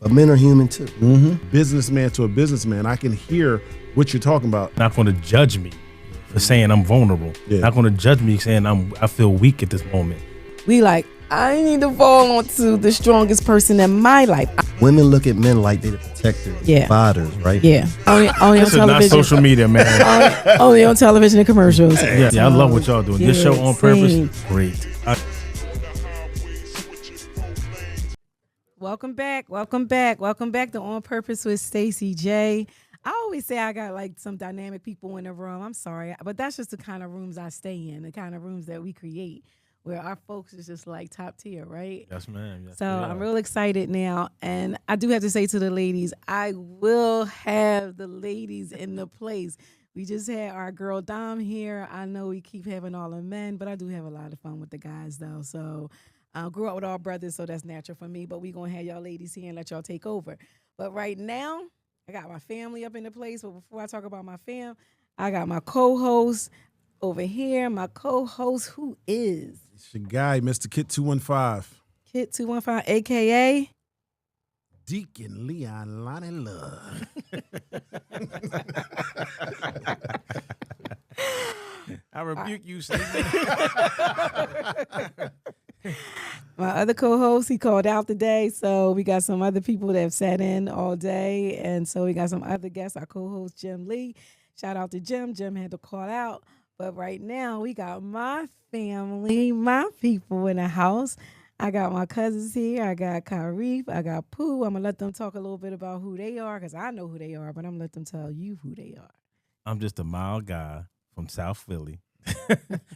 But men are human too. Businessman to a businessman, I can hear what you're talking about. Not going to judge me for saying I'm vulnerable. Yeah. Not going to judge me saying I feel weak at this moment. We like, I need to fall onto the strongest person in my life. Women look at men like they're the protectors, providers, right? Yeah. Only on This is not television. social media, man. Only on television and commercials. Yeah, I love what y'all doing. This show on same. purpose, great. Welcome back to On Purpose with Stacey J. I always say I got like some dynamic people in the room. I'm sorry, but that's just the kind of rooms I stay in, the kind of rooms that we create, where our folks is just like top tier, right? Yes, ma'am. Yes, So I'm real excited now, and I do have to say to the ladies, I will have the ladies in the place. We just had our girl Dom here. I know we keep having all the men, but I do have a lot of fun with the guys though. So I grew up with all brothers, so that's natural for me. But we gonna have y'all ladies here and let y'all take over. But right now, I got my family up in the place. But before I talk about my fam, I got my co-host over here. My co-host, who is It's your guy, Mr. Kitt 215. Kitt 215, aka Deacon Leon Lonnie Love. I rebuke you, Satan. my other co-host. He called out today, so we got some other people that have sat in all day, and so we got some other guests. Our co-host Jim Lee. Shout out to Jim. Jim had to call out, but right now we got my family, my people in the house. I got my cousins here. I got Karif. I got Pooh. I'm gonna let them talk a little bit about who they are because I know who they are, but I'm gonna let them tell you who they are. I'm just a mild guy from South Philly.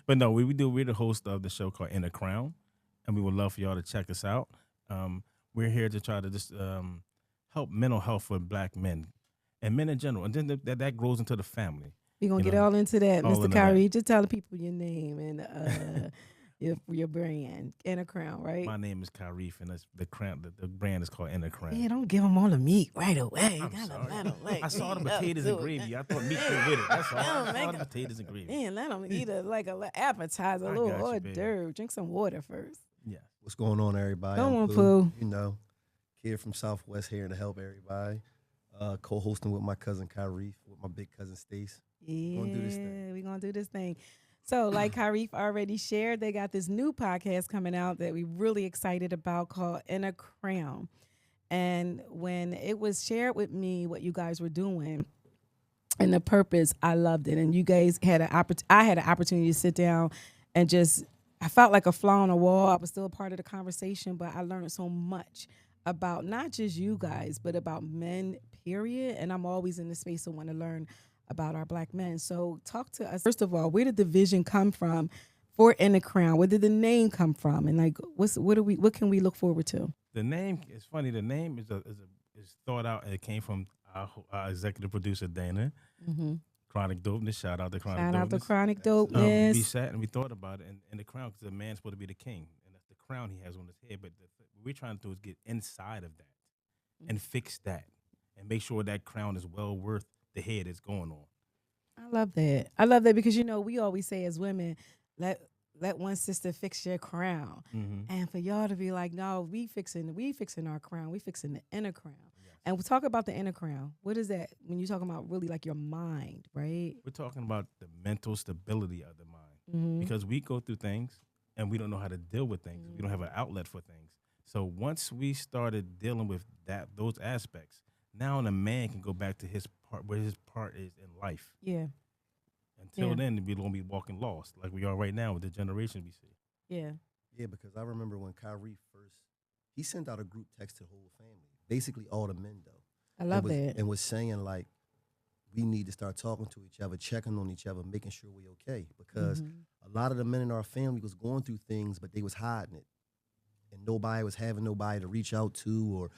But no, we're the host of the show called In the Crown, and we would love for y'all to check us out. We're here to try to just help mental health for Black men and men in general, and then that grows into the family. We're gonna get all into that, all Mr. into Karif. Just tell the people your name and your brand, In the Crown, right? My name is Karif, and that's the crown. The brand is called In the Crown. Yeah, don't give them all the meat right away. I'm sorry. I saw the potatoes and gravy. I thought meat came with it. That's all. I saw the potatoes and gravy. Man, let them eat a appetizer, a little hors d'oeuvre. Drink some water first. Yeah. What's going on, everybody? Come I'm on, Pooh. You know, kid from Southwest here to help everybody. Co-hosting with my cousin Karif, with my big cousin Stace. Yeah, We're gonna do this thing. So, like Karif already shared, they got this new podcast coming out that we're really excited about called In a Crown. And when it was shared with me what you guys were doing and the purpose, I loved it. And you guys had I had an opportunity to sit down and I felt like a fly on the wall. I was still a part of the conversation, but I learned so much about not just you guys, but about men, period. And I'm always in the space of want to learn about our Black men. So talk to us. First of all, where did the vision come from for In the Crown? Where did the name come from? And like, what can we look forward to? The name is funny. The name is thought out. It came from our executive producer Dana. Mm-hmm. Chronic Dopeness. Shout out to Chronic Dopeness. Shout out to Chronic Dopeness. We sat and we thought about it, and the crown, because the man's supposed to be the king, and that's the crown he has on his head. But what we're trying to do is get inside of that and fix that and make sure that crown is well worth the head it's going on. I love that. I love that because, we always say as women, let one sister fix your crown. Mm-hmm. And for y'all to be like, no, we fixing our crown. We fixing the inner crown. Yes. And we talk about the inner crown. What is that when you're talking about really like your mind, right? We're talking about the mental stability of the mind. Mm-hmm. Because we go through things and we don't know how to deal with things. We don't have an outlet for things. So once we started dealing with those aspects, now the man can go back to his part, where his part is in life. Yeah. Until then, we're going to be walking lost like we are right now with the generation we see. Yeah. Yeah, because I remember when Karif he sent out a group text to the whole family, basically all the men though. I love that. And was saying like, we need to start talking to each other, checking on each other, making sure we're okay. Because a lot of the men in our family was going through things, but they was hiding it. And nobody was having nobody to reach out to, or,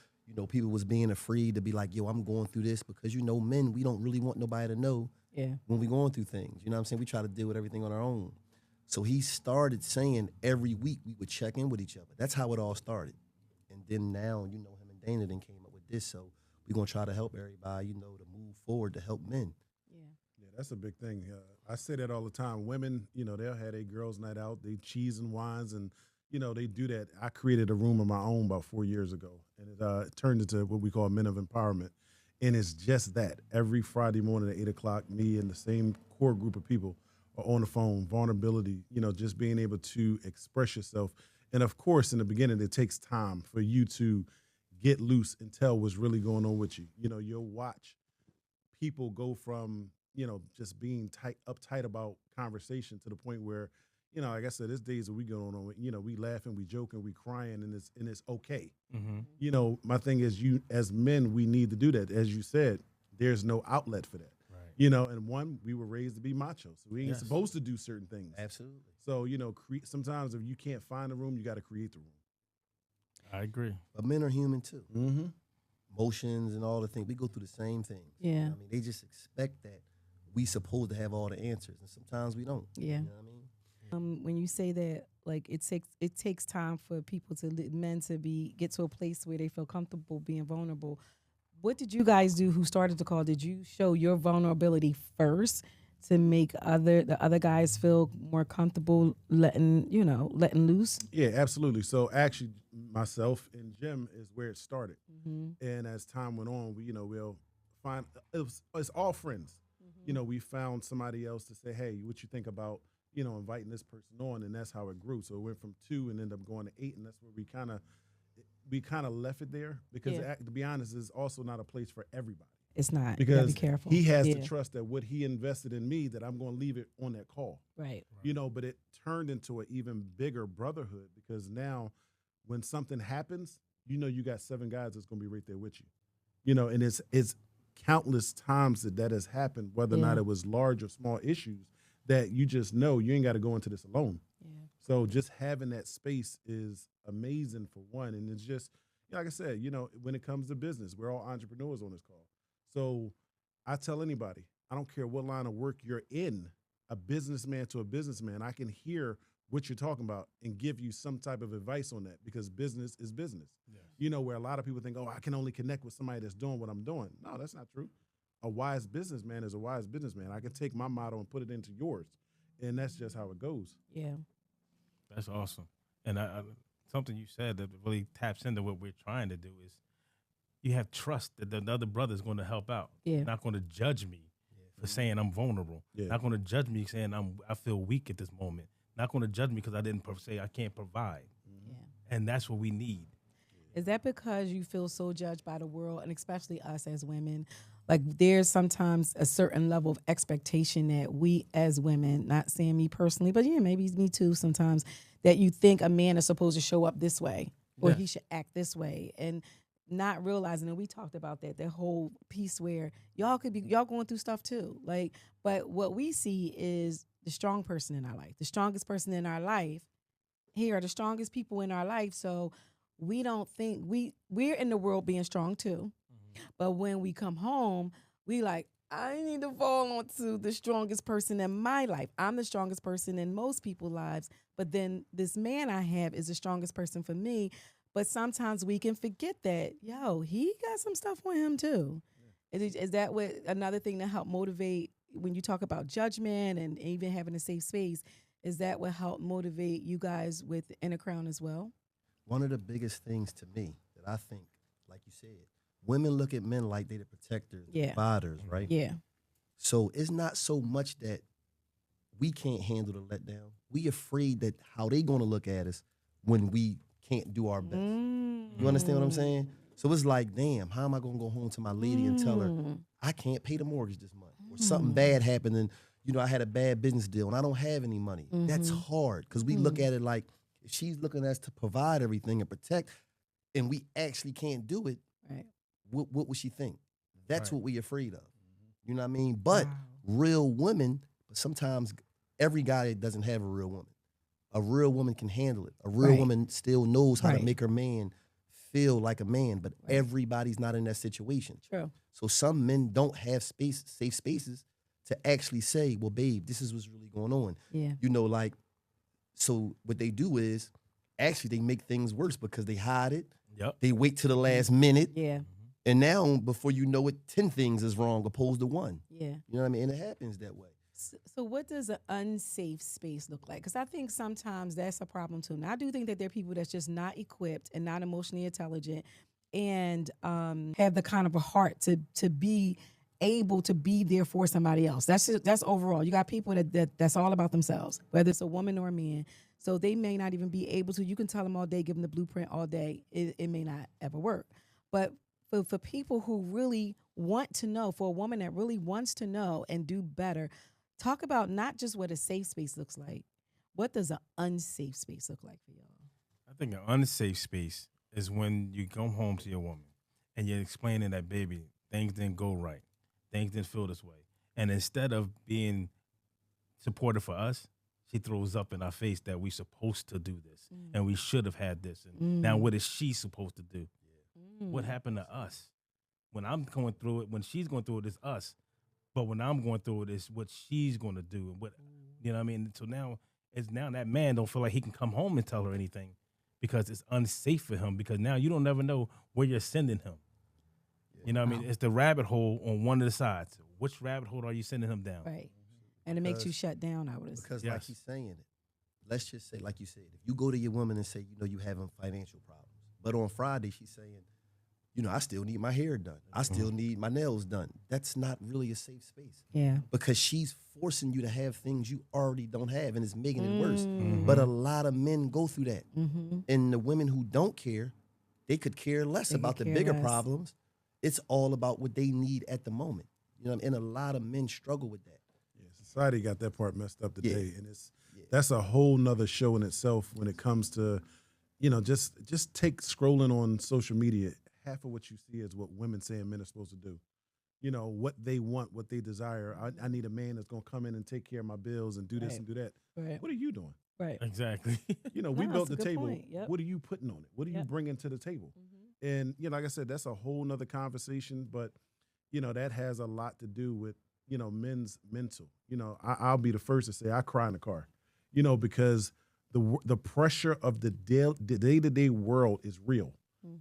people was being afraid to be like, yo, I'm going through this, because, men, we don't really want nobody to know when we're going through things. You know what I'm saying? We try to deal with everything on our own. So he started saying every week we would check in with each other. That's how it all started. And then now, him and Dana then came up with this. So we're going to try to help everybody, to move forward to help men. Yeah, that's a big thing. I say that all the time. Women, they'll have their girls' night out, they cheese and wines, and, they do that. I created a room of my own about 4 years ago, and it turned into what we call Men of Empowerment. And it's just that. Every Friday morning at 8 o'clock, me and the same core group of people are on the phone. Vulnerability, just being able to express yourself. And of course, in the beginning, it takes time for you to get loose and tell what's really going on with you. You'll watch people go from, just being uptight about conversation to the point where, like I said, there's days that we go on, we laughing, we joking, we crying, and it's okay. Mm-hmm. My thing is, as men, we need to do that. As you said, there's no outlet for that. Right. And we were raised to be macho, so we ain't supposed to do certain things. Absolutely. So, sometimes if you can't find a room, you got to create the room. I agree. But men are human too. Mm-hmm. Emotions and all the things. We go through the same things. Yeah. I mean, they just expect that we supposed to have all the answers, and sometimes we don't. Yeah. You know what I mean? When you say that, like it takes time for people men to get to a place where they feel comfortable being vulnerable. What did you guys do? Who started the call? Did you show your vulnerability first to make the other guys feel more comfortable letting loose? Yeah, absolutely. So actually, myself and Jim is where it started, and as time went on, we'll find it's all friends. We found somebody else to say, hey, what you think about inviting this person on, and that's how it grew. So it went from 2 and ended up going to 8, and that's where we kind of left it there because to be honest, it's also not a place for everybody. It's not. Because you gotta be careful. He has to trust that what he invested in me, that I'm going to leave it on that call. Right. But it turned into an even bigger brotherhood because now when something happens, you got 7 guys that's going to be right there with you. And it's countless times that has happened, whether or not it was large or small issues, that you just know you ain't got to go into this alone. Yeah. So just having that space is amazing for one. And it's just, like I said, when it comes to business, we're all entrepreneurs on this call. So I tell anybody, I don't care what line of work you're in, a businessman to a businessman, I can hear what you're talking about and give you some type of advice on that because business is business. Yes. Where a lot of people think, I can only connect with somebody that's doing what I'm doing. No, that's not true. A wise businessman is a wise businessman. I can take my motto and put it into yours, and that's just how it goes. Yeah. That's awesome. And something you said that really taps into what we're trying to do is you have trust that the other brother is going to help out. Yeah. Not going to judge me for saying I'm vulnerable. Yeah. Not going to judge me saying I feel weak at this moment. Not going to judge me because I didn't say I can't provide. Yeah. And that's what we need. Is that because you feel so judged by the world, and especially us as women? Like there's sometimes a certain level of expectation that we as women, not saying me personally, but maybe me too sometimes, that you think a man is supposed to show up this way or he should act this way, and not realizing, and we talked about that whole piece where y'all going through stuff too. Like, but what we see is the strong person in our life, the strongest person in our life. Here are the strongest people in our life. So we don't think we're in the world being strong too. But when we come home, we like, I need to fall onto the strongest person in my life. I'm the strongest person in most people's lives. But then this man I have is the strongest person for me. But sometimes we can forget that, he got some stuff on him too. Yeah. Is that what another thing that helped motivate when you talk about judgment and even having a safe space? Is that what helped motivate you guys with Inner Crown as well? One of the biggest things to me that I think, like you said, women look at men like they're the protectors, the providers, right? Yeah. So it's not so much that we can't handle the letdown. We afraid that how they gonna look at us when we can't do our best. You understand what I'm saying? So it's like, damn, how am I gonna go home to my lady and tell her I can't pay the mortgage this month, or something bad happened and I had a bad business deal and I don't have any money. That's hard because we look at it like if she's looking at us to provide everything and protect, and we actually can't do it. Right. What would she think? That's what we're afraid of. You know what I mean? But real women, sometimes every guy doesn't have a real woman. A real woman can handle it. A real woman still knows how to make her man feel like a man, but everybody's not in that situation. True. So some men don't have safe spaces to actually say, well, babe, this is what's really going on. Yeah. So what they do is actually they make things worse because they hide it. Yep. They wait to the last minute. Yeah. And now, before you know it, 10 things is wrong opposed to one. Yeah. You know what I mean? And it happens that way. So what does an unsafe space look like? Because I think sometimes that's a problem too. Now, I do think that there are people that's just not equipped and not emotionally intelligent and have the kind of a heart to be able to be there for somebody else. That's overall. You got people that's all about themselves, whether it's a woman or a man. So they may not even be able to. You can tell them all day, give them the blueprint all day. It may not ever work. But for people who really want to know, for a woman that really wants to know and do better, talk about not just what a safe space looks like. What does an unsafe space look like for y'all? I think an unsafe space is when you come home to your woman and you're explaining that, baby, things didn't go right. Things didn't feel this way. And instead of being supportive for us, she throws up in our face that we're supposed to do this and we should have had this. And now what is she supposed to do? What happened to us? When I'm going through it, when she's going through it, it's us. But when I'm going through it, it's what she's going to do. And what, you know what I mean? So now that man don't feel like he can come home and tell her anything because it's unsafe for him, because now you don't never know where you're sending him. You know what I mean? It's the rabbit hole on one of the sides. Which rabbit hole are you sending him down? Right. And it makes you shut down, I would assume. Because like he's saying it, let's just say, like you said, if you go to your woman and say, you know, you having financial problems, but on Friday she's saying, you know, I still need my hair done. I still need my nails done. That's not really a safe space. Yeah. Because she's forcing you to have things you already don't have, and it's making it worse. But a lot of men go through that. And the women who don't care, they could care less about the bigger problems. It's all about what they need at the moment. You know, and a lot of men struggle with that. Yeah, society got that part messed up today, and that's a whole nother show in itself when it comes to, you know, just take scrolling on social media. Half of what you see is what women saying men are supposed to do. You know, what they want, what they desire. I need a man that's going to come in and take care of my bills and do this and do that. Right. What are you doing? Right. Exactly. You know, we built the table. Yep. What are you putting on it? What are you bringing to the table? And, you know, like I said, that's a whole nother conversation. But, you know, that has a lot to do with, you know, men's mental. You know, I'll be the first to say I cry in the car, you know, because the pressure of the day-to-day world is real.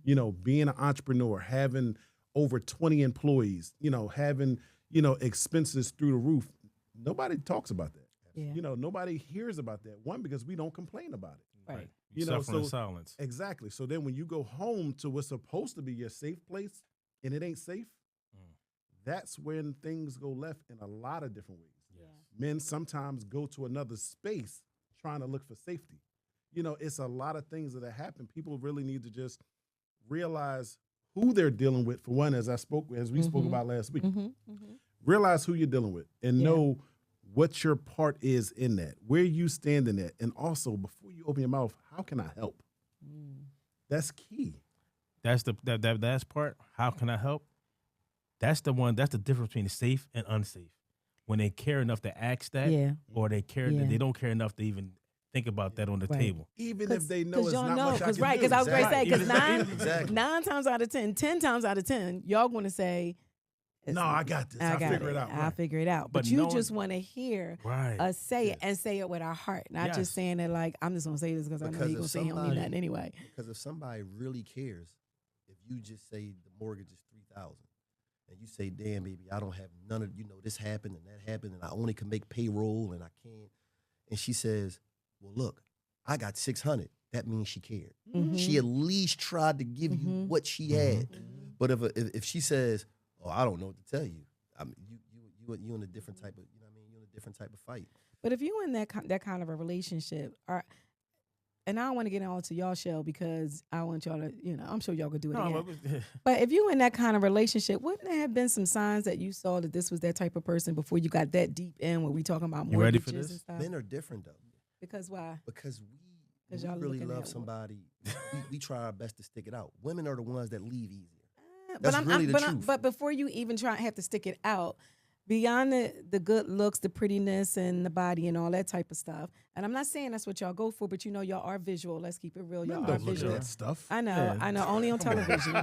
You know, being an entrepreneur, having over 20 employees, you know, having, you know, expenses through the roof. Nobody talks about that. Yeah. You know, nobody hears about that. One, because we don't complain about it. Right. You know, Suffering in silence. Exactly. So then when you go home to what's supposed to be your safe place and it ain't safe, that's when things go left in a lot of different ways. Yeah. Men sometimes go to another space trying to look for safety. You know, it's a lot of things that happen. People really need to just realize who they're dealing with, for one, as we spoke about last week. Realize who you're dealing with and know what your part is in that, where you stand in that. And also, before you open your mouth, how can I help? That's key. That's that last part. How can I help? That's the difference between safe and unsafe. When they care enough to ask that, or they don't care enough to even think about that on the table. Even if they know it's not much I can do. Right, because I was going to say, because Exactly. 9 times out of 10, 10 times out of 10, y'all going to say, no, I got this. I'll figure it out. I'll figure it out. But you just want to hear us say it and say it with our heart, not just saying it like, I'm just going to say this because I know you're going to say he don't mean that anyway. Because if somebody really cares, if you just say the mortgage is $3,000 and you say, damn, baby, I don't have none of, you know, this happened and that happened and I only can make payroll and I can't. And she says, well, look, I got $600. That means she cared. She at least tried to give you what she had. But if she says, oh, I don't know what to tell you, I mean, you in a different type of, you know what I mean, you're in a different type of fight. But if you in that kind of a relationship, and I don't want to get on to y'all show because I want y'all to, you know, I'm sure y'all could do it again. But if you in that kind of relationship, wouldn't there have been some signs that you saw that this was that type of person before you got that deep in when we talking about You ready mortgages for this? and stuff? Men are different, though. Because why? Because we y'all really looking love at somebody. we try our best to stick it out. Women are the ones that leave easier. But That's really the truth. But before you even have to stick it out, beyond the good looks, the prettiness, and the body, and all that type of stuff. And I'm not saying that's what y'all go for, but you know y'all are visual. Let's keep it real. Y'all are visual. That stuff. I know. Only on television.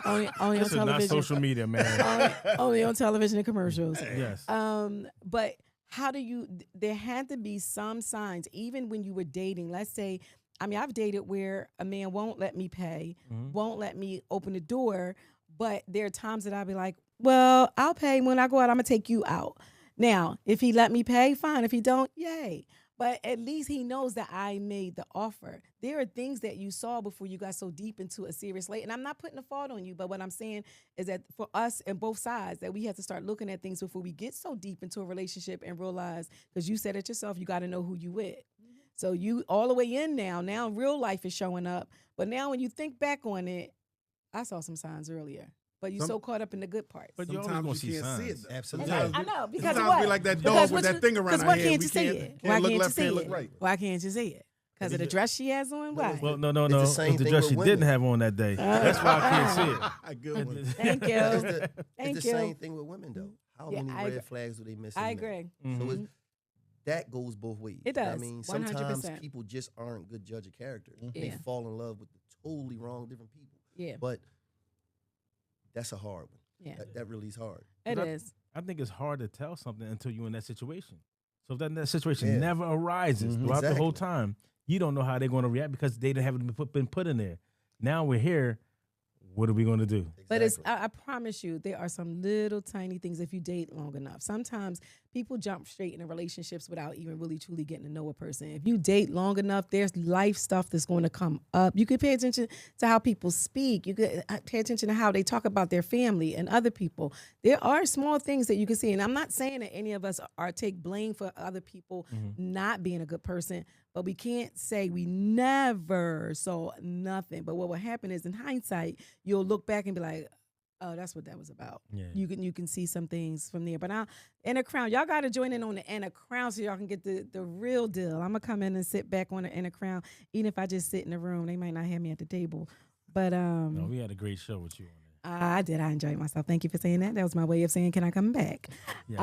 only on This is television. not social media, man. only on television and commercials. Yes. But how do you? There had to be some signs, even when you were dating. Let's say, I mean, I've dated where a man won't let me pay, won't let me open the door. But there are times that I'll be like, well, I'll pay when I go out. I'm going to take you out. Now, if he let me pay, fine. If he don't, yay. But at least he knows that I made the offer. There are things that you saw before you got so deep into a serious late. And I'm not putting a fault on you, but what I'm saying is that for us and both sides, that we have to start looking at things before we get so deep into a relationship and realize, because you said it yourself, you got to know who you with. So you all the way in now real life is showing up. But now when you think back on it, I saw some signs earlier. But you're so caught up in the good parts. But you always Sometimes gonna you see can't see signs. it. Absolutely. Yeah. I know, because Sometimes what? we like that Because dog with what that thing around Because our why head. can't We you see can't- it? can't Why look can't you left, see can't look it? right. Why can't you see it? Because of the dress she has on? Why? Well, no. It's the same It's the thing dress with she women. didn't have on that day. That's why I can't see it. Good one. Thank you. It's the Thank same you. thing with women, though. How Yeah, many I red agree. flags do they miss? I in men? agree. Mhm. So that goes both ways. It You know what does, I mean, sometimes 100%. people just aren't good judge of character. They Yeah. fall in love with the totally wrong different people. Yeah, But that's a hard one. yeah, That really is hard. it But is. I think it's hard to tell something until you're in that situation. So if that situation Yeah. never arises throughout the whole Exactly. time, you don't know how they're going to react because they haven't been put in there. Now we're here. What are we going to do? But it's Exactly. I promise you, there are some little tiny things if you date long enough. Sometimes people jump straight into relationships without even really truly getting to know a person. If you date long enough, there's life stuff that's going to come up. You could pay attention to how people speak. You could pay attention to how they talk about their family and other people. There are small things that you can see. And I'm not saying that any of us are take blame for other people not being a good person, but we can't say we never saw nothing. But what will happen is in hindsight, you'll look back and be like, oh, that's what that was about. Yeah. You can see some things from there. But now, Inner Crown, y'all got to join in on the Inner Crown so y'all can get the real deal. I'm going to come in and sit back on the Inner Crown. Even if I just sit in the room, they might not have me at the table. But No, we had a great show with you on there. I did. I enjoyed myself. Thank you for saying that. That was my way of saying, can I come back? Yes,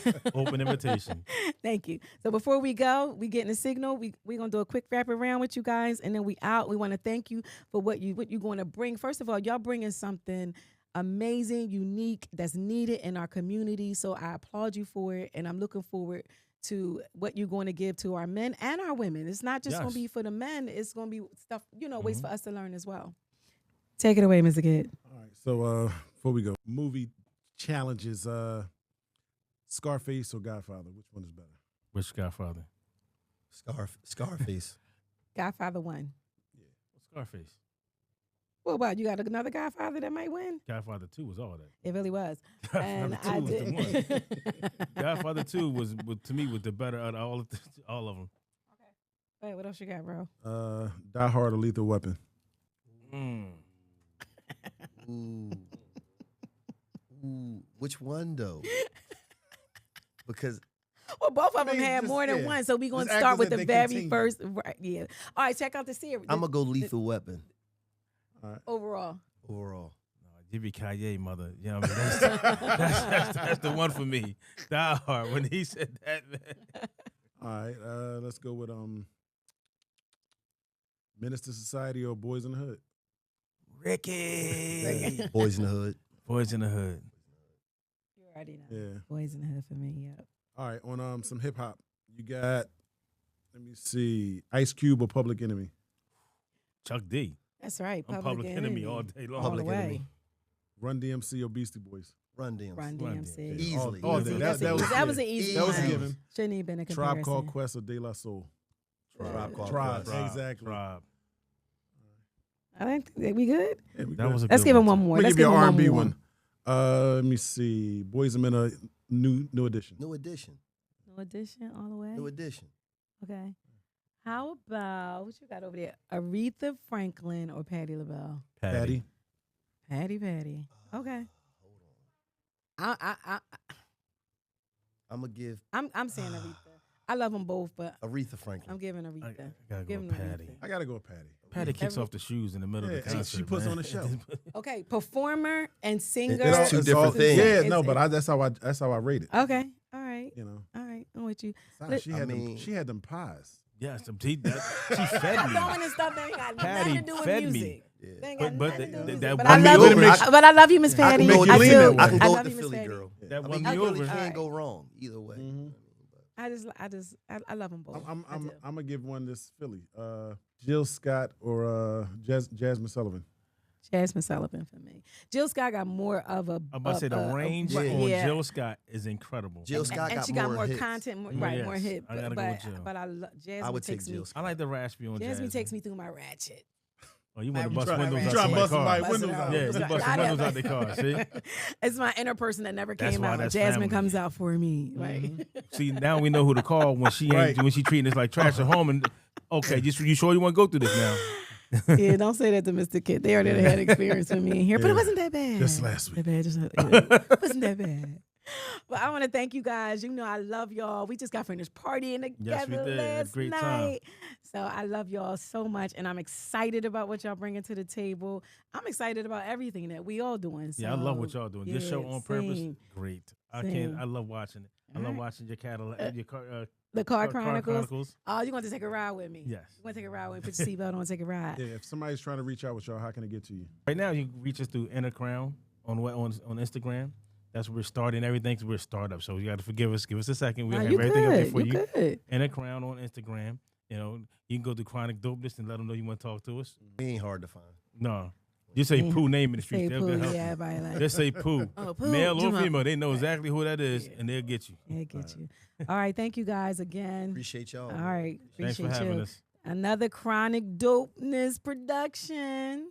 you can. Open invitation. Thank you. So before we go, we getting a signal. We're gonna do a quick wrap around with you guys, and then we out. We want to thank you for what you're going to bring. First of all, y'all bringing something amazing, unique, that's needed in our community. So I applaud you for it, and I'm looking forward to what you're going to give to our men and our women. It's not just going to Yes. be for the men. It's going to be stuff, ways for us to learn as well. Take it away, Mr. Kitt. All right. So before we go, movie challenges: Scarface or Godfather? Which one is better? Which Godfather? Scarface. Godfather won. Scarface. Well, what, you got another Godfather that might win? Godfather 2 was all that. It really was. Godfather And 2 I was the did. one. Godfather 2 was to me was the better out of all of them. Wait, what else you got, bro? Die Hard or Lethal Weapon? Ooh. Ooh. Which one though? Because Well, both of them mean, had just- more than yeah. one, so we're going to Just start actors with that the they very continue. first. Right, yeah. All right, check out the series. I'm gonna go Lethal Weapon Overall. overall. Jimmy Kaye, mother. You know what I mean? That's the one for me. Die Hard. When he said that, man. All right. Let's go with Minister Society or Boys in the Hood? Ricky. Boys in the Hood. Boys in the Hood. You already know. Yeah. Boys in the Hood for me, yep. All right. On some hip hop, you got. Let me see. Ice Cube or Public Enemy? Chuck D. That's right. I'm Public Enemy all day long. All Public the way. Enemy. Run DMC or Beastie Boys? Run DMC. Run Run DMC. DMC. Easily. All Easy. day. That was an easy That was a one. given. Shouldn't even been a comparison. Tribe Called Quest or De La Soul? Tribe Called Tribe. Quest. Exactly. Tribe. I think that we good. Yeah, we That good. was a Let's good give him one, one too. more. Let me Let's give you give an him R&B one more. one. Let me see. Boys and Men are new edition. New edition. No addition all the way. New edition. Okay. How about what you got over there? Aretha Franklin or Patti LaBelle? Patty. Patty. Okay. Hold on. I'm gonna give I'm saying Aretha. I love them both, but Aretha Franklin. I'm giving I Aretha. gotta go Giving with Patty. I gotta go with Patty. Patty kicks Every- off the shoes in the middle Yeah, of the and concert. she puts man. on a show. Okay, performer and singer. It's two It's different all- things. Yeah, It's- no, but that's how I rate it. Okay, all right, You know, all right. I'm with you. she I had mean- she had them pies. Yes, she fed I'm me. throwing this stuff that ain't got Patty nothing to do with fed me. music. Yeah. They ain't got But nothing to do with that music. But won I me love over. you. But I love you, Miss I Patty. can go with I the do. Philly. I I can I go love with the you, Miss Philly Patty. girl. That I won mean, me you really over. can't Alright. go wrong either way. I love them both. I'm I do. gonna give one this Philly. Jill Scott or Jasmine Sullivan. Jasmine Sullivan for me. Jill Scott got more of a. I'm about to say the range on Jill Scott is incredible. Jill Scott and got she more got more hits. content, more, Yes, right? More hit. I gotta go with Jill. But Jasmine I would take takes me. Jill I Scott. like the raspy on Jasmine Jasmine. takes me through my ratchet. Oh, you want to You bust try- windows you out try somebody's busting car. my Busting windows out. out. Yeah, you Busting busting out. windows out the car. See? It's my inner person that never That's came why out. that's Jasmine family. comes out for me. Right. See, now we know who to call when she ain't Right. when she treating us like trash at home. And okay, you sure you want to go through this now? Yeah, don't say that to Mr. Kitt. They already had experience with me in here, but it wasn't that bad. Just last week. It wasn't that bad. Well, I want to thank you guys. You know I love y'all. We just got finished partying together Yes, we did. It was a last great night. time. So I love y'all so much, and I'm excited about what y'all bringing to the table. I'm excited about everything that we all doing. So, Yeah, I love what y'all doing. This show yeah, on purpose, same. great. Same. I love watching it. I All love right. watching your catalog, your car, The Car Car Chronicles. Chronicles. Oh, you want to take a ride with me? Yes. You want to take a ride with me? Put your seatbelt on, take a ride. Yeah, if somebody's trying to reach out with y'all, how can they get to you? Right now, you can reach us through Inner Crown on Instagram. That's where we're starting everything. We're a startup, so you got to forgive us. Give us a second. We'll No, have you everything up there good. for You you. good. Inner Crown on Instagram. You know, you can go to Chronic Dopeness and let them know you want to talk to us. He ain't hard to find. No, just say Pooh name in the Say street. They'll Pooh, help yeah, you. everybody like Just say Pooh. Oh, Pooh. Male or Juma. female, they know exactly who that is, and they'll get you. Yeah, get you. All right, thank you guys again. Appreciate y'all. All right, Thanks appreciate for having you. us. Another Chronic Dopeness production.